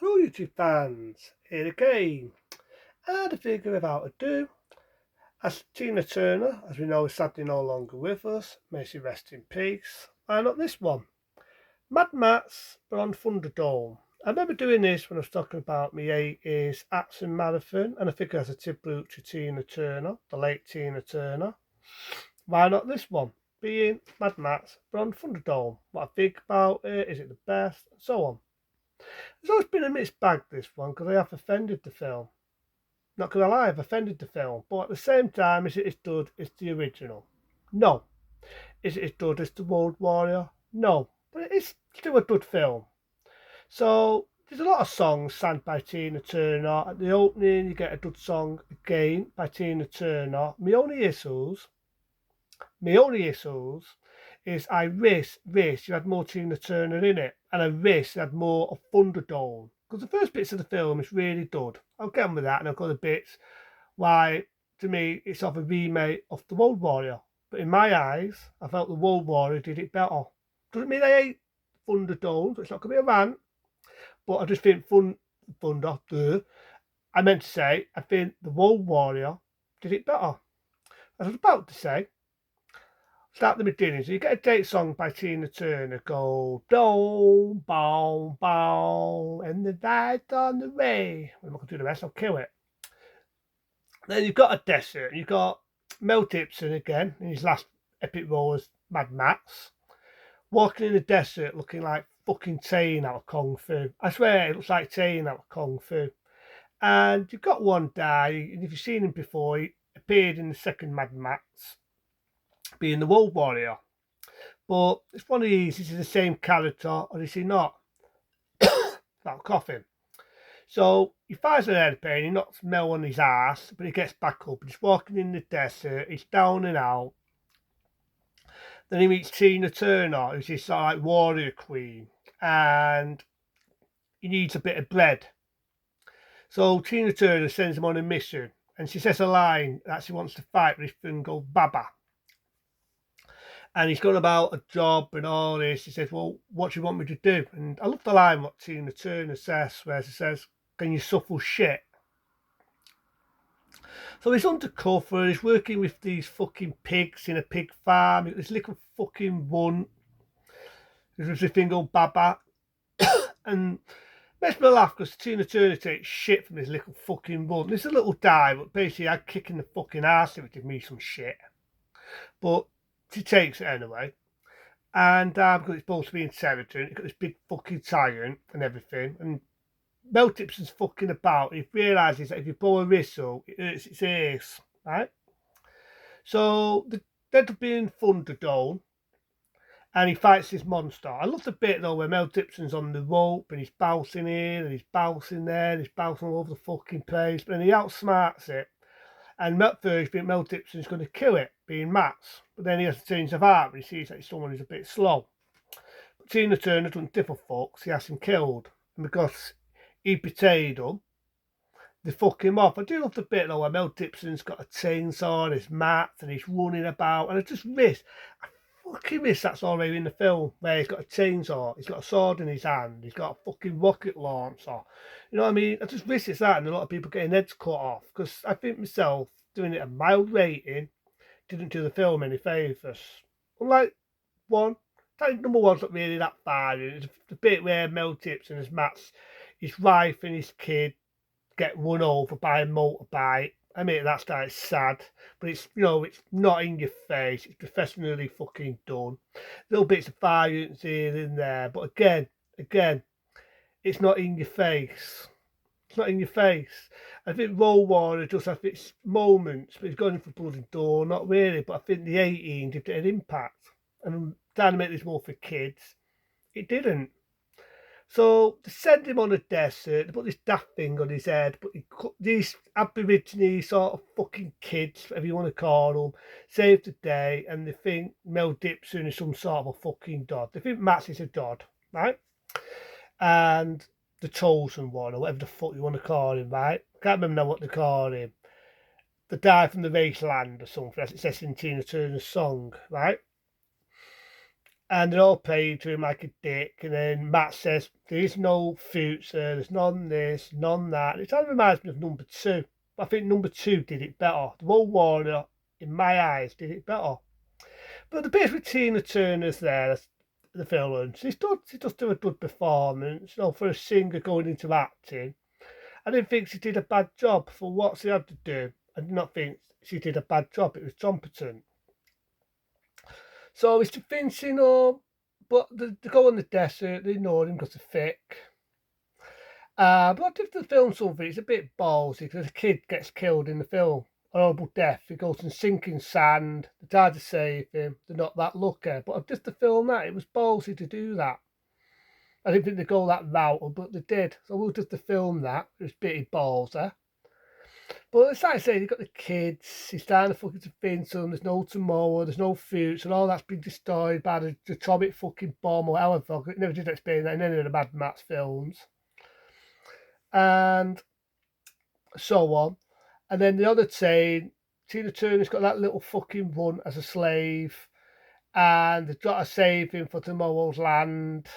Hello YouTube fans, here again, and a figure without ado, as Tina Turner, as we know, is sadly no longer with us, may she rest in peace. Why not this one? Mad Max Beyond Thunderdome. I remember doing this when I was talking about my 80s Action Marathon, and I figure as a tribute to Tina Turner, the late Tina Turner. Why not this one? Being Mad Max Beyond Thunderdome. What I think about it, is it the best, and so on. It's always been a mixed bag, this one, because I have offended the film. Not gonna lie, I've offended the film, but at the same time, is it as good as the original? No. Is it as good as the World Warrior? No. But it is still a good film. So there's a lot of songs sung by Tina Turner. At the opening, you get a good song again by Tina Turner. My only issues is I wish you had more Tina Turner in it, and I wish you had more of Thunderdome. Because the first bits of the film is really good. I'll get on with that, and I've got the bits why, to me, it's of a remake of The World Warrior. But in my eyes, I felt The World Warrior did it better. Doesn't mean I hate Thunderdome, so it's not going to be a rant, but I just think I meant to say, I think The World Warrior did it better. As I was about to say, start at the beginning. So you get a date song by Tina Turner called Boom, Boom, Boom, and the night on the way. When I'm not going to do the rest, I'll kill it. Then you've got a desert. You've got Mel Gibson again in his last epic role as Mad Max, walking in the desert looking like fucking Tane out of Kung Fu. I swear it looks like Tane out of Kung Fu. And you've got one guy, and if you've seen him before, he appeared in the second Mad Max, being the World Warrior. But it's one of these, is he the same character or is he not? Without coughing. So he fires an airplane, he knocks Mel on his ass, but he gets back up and he's walking in the desert, he's down and out. Then he meets Tina Turner, who's this like warrior queen, and he needs a bit of bread. So Tina Turner sends him on a mission, and she says a line that she wants to fight with this thing called Baba. And he's gone about a job and all this. He says, well, what do you want me to do? And I love the line what Tina Turner says, where she says, can you shuffle shit? So he's undercover, he's working with these fucking pigs in a pig farm. This little fucking one. There's this thing called Baba. And makes me laugh because Tina Turner takes shit from this little fucking one. This is a little guy, but basically I'd kick in the fucking arse if it did me some shit. But she takes it anyway. And because it's supposed to be in Sheraton, you've got this big fucking giant and everything. And Mel Gibson's fucking about. He realises that if you blow a whistle, it hurts its ears, right? So they end up being Thunderdome, and he fights this monster. I love the bit though where Mel Gibson's on the rope and he's bouncing here and he's bouncing there and he's bouncing all over the fucking place, but then he outsmarts it. And at first, Mel Gibson's going to kill it, being Max, but then he has to change of heart when he sees that someone who's a bit slow. But Tina Turner doesn't give a fuck, he has him killed, and because he betrayed them, they fuck him off. I do love the bit though where Mel Gibson's got a chainsaw and his mats and he's running about, and I fucking miss that's already in the film where he's got a chainsaw, he's got a sword in his hand, he's got a fucking rocket launcher. You know what I mean? I just wish it's that, and a lot of people getting heads cut off, because I think myself doing it a mild rating didn't do the film any favours. Unlike one, I think number one's not really that bad. It's the bit where Mel Gibson as Matt's his wife and his kid get run over by a motorbike. I mean, that's sad, but it's it's not in your face. It's professionally fucking done. Little bits of violence here and there, but again, it's not in your face. It's not in your face. I think Roll Warrior just has its moments, but it's going for bloody door, not really. But I think the 18 did get an impact, and trying to make this more for kids, it didn't. So they send him on a desert, they put this daft thing on his head, but these Aborigine sort of fucking kids, whatever you want to call them, save the day, and they think Mel Gibson is some sort of a fucking dod. They think Max is a dod, right? And the chosen one, or whatever the fuck you want to call him, right? I can't remember now what they call him. The guy from the wasteland or something, as it says in Tina Turner's song, right? And they're all praying to him like a dick. And then Matt says, there is no future, there's none this, none that. It kind of reminds me of number two. But I think number two did it better. The World Warrior, in my eyes, did it better. But the bit with Tina Turner's there, the villain, she does do a good performance, for a singer going into acting. I didn't think she did a bad job for what she had to do. I did not think she did a bad job. It was competent. So he's convincing her, but they go on the desert, they ignore him because of thick. But I give the film something, it's a bit ballsy because a kid gets killed in the film. A horrible death. He goes in sinking sand, they try to save him, they're not that lucky. But I've just the film that, it was ballsy to do that. I didn't think they'd go that route, but they did. So we'll just film that. It was pretty ballsy. But it's like I say, you've got the kids, he's trying to fucking convince them, there's no tomorrow, there's no future, and all that's been destroyed by the atomic fucking bomb or however. It never did explain that in any of the Mad Max films. And so on. And then the other saying, Tina Turner's got that little fucking run as a slave, and they've got to save him for tomorrow's land.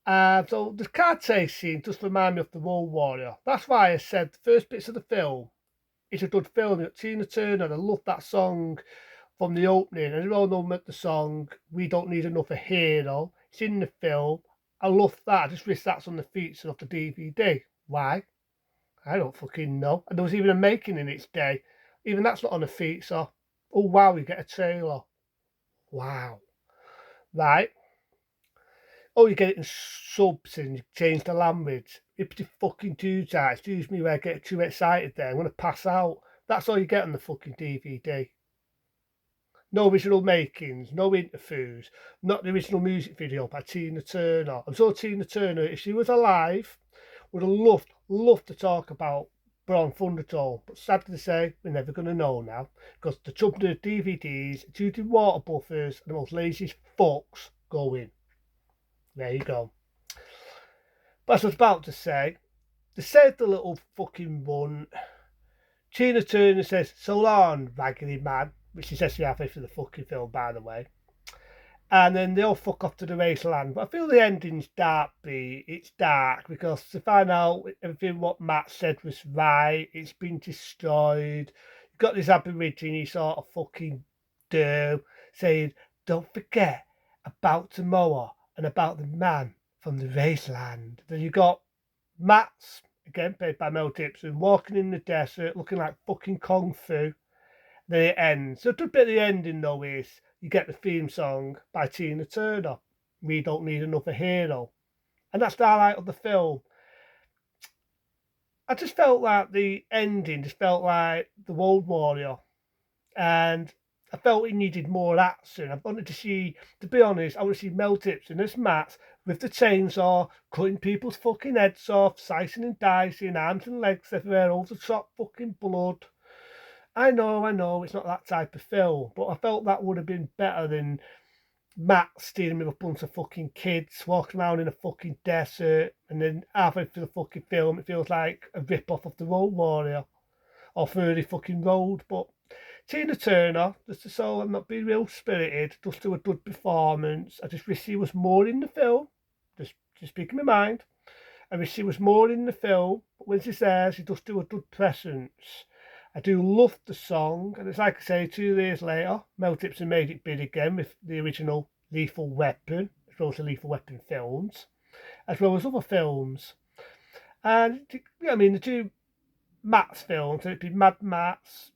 So the car chase scene just remind me of the World Warrior. That's why I said the first bits of the film is a good film. Tina Turner, I love that song from the opening. And you all know the song, We Don't Need Another Hero. It's in the film. I love that. I just wish that's on the feature of the DVD. Why? I don't fucking know. And there was even a making in its day. Even that's not on a feature. Oh, wow, you get a trailer. Wow. Right. Oh, you get it in subs and you change the language. If you fucking do that, excuse me where I get too excited there. I'm going to pass out. That's all you get on the fucking DVD. No original makings, no interviews, not the original music video by Tina Turner. I'm sure Tina Turner, if she was alive, would have loved to talk about Beyond Thunderdome. But sadly to say, we're never going to know now. Because the trouble with DVDs, due to water buffers and the most laziest fucks go in. There you go. But as I was about to say, they said the little fucking one. Tina Turner says, so long, raggedy man, which she says she halfway through the fucking film, by the way. And then they all fuck off to the raceland. But I feel the ending's dark, B. It's dark because to find out everything what Matt said was right, it's been destroyed. You've got this Aborigine sort of fucking do saying, don't forget about tomorrow and about the man from the raceland. Then you got Matt's, again played by Mel Gibson, walking in the desert looking like fucking Kung Fu. Then it ends. So a bit of the ending though is you get the theme song by Tina Turner, We Don't Need Another Hero. And that's the highlight of the film. I just felt like the ending just felt like the World Warrior. And I felt it needed more action. I wanted to see, to be honest, I want to see Mel Gibson as Matt with the chainsaw, cutting people's fucking heads off, slicing and dicing, arms and legs everywhere, all the top fucking blood. I know, it's not that type of film, but I felt that would have been better than Matt stealing with a bunch of fucking kids, walking around in a fucking desert, and then halfway through the fucking film, it feels like a rip-off of the Road Warrior, or 30 fucking Road, but Tina Turner, just to so I'm not being real spirited, just do a good performance. I just wish she was more in the film. Just speaking my mind. I wish she was more in the film, but when she's there, she does do a good presence. I do love the song, and it's like I say, 2 years later, Mel Gibson made it big again with the original Lethal Weapon, as well as the Lethal Weapon films, as well as other films. And, the 2 Max films, it'd be Mad Max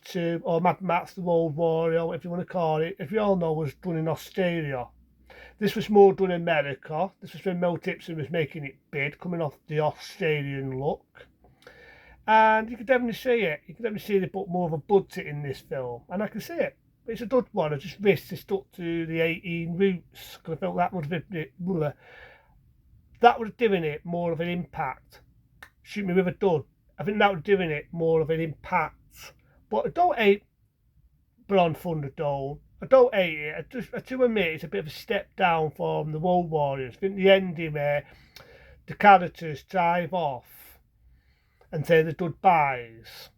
2, or Mad Max the World Warrior, whatever you want to call it, as we all know, was done in Australia. This was more done in America. This was when Mel Gibson was making it big, coming off the Australian look. And you can definitely see it. You can definitely see they put more of a budget in this film. And I can see it. It's a good one. I just wish they stuck to the 18 roots. Because I felt that would have given it more of an impact. Shoot me with a gun. I think that would have given it more of an impact. But I don't hate Beyond Thunderdome. I don't hate it. I do admit it's a bit of a step down from the World Warriors. I think the ending where the characters drive off and say the goodbyes.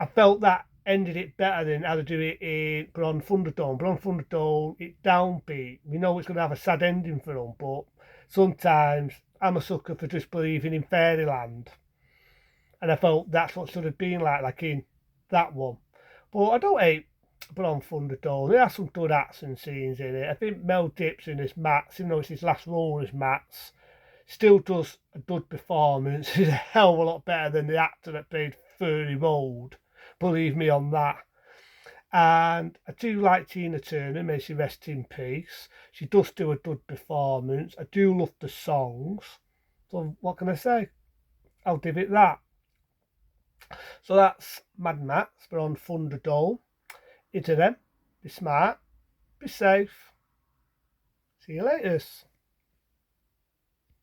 I felt that ended it better than how to do it in Beyond Thunderdome. Beyond Thunderdome, it's downbeat. We know it's going to have a sad ending for them, but sometimes I'm a sucker for just believing in fairyland. And I felt that's what should have been like in that one. But I don't hate Beyond Thunderdome. There are some good action scenes in it. I think Mel Gibson as Max, even though it's his last role as Max, still does a good performance. He's a hell of a lot better than the actor that played Furry Road. Believe me on that. And I do like Tina Turner, may she rest in peace. She does do a good performance. I do love the songs. So what can I say? I'll give it that. So that's Mad Max. We're on Thunderdome. Into them. Be smart. Be safe. See you later.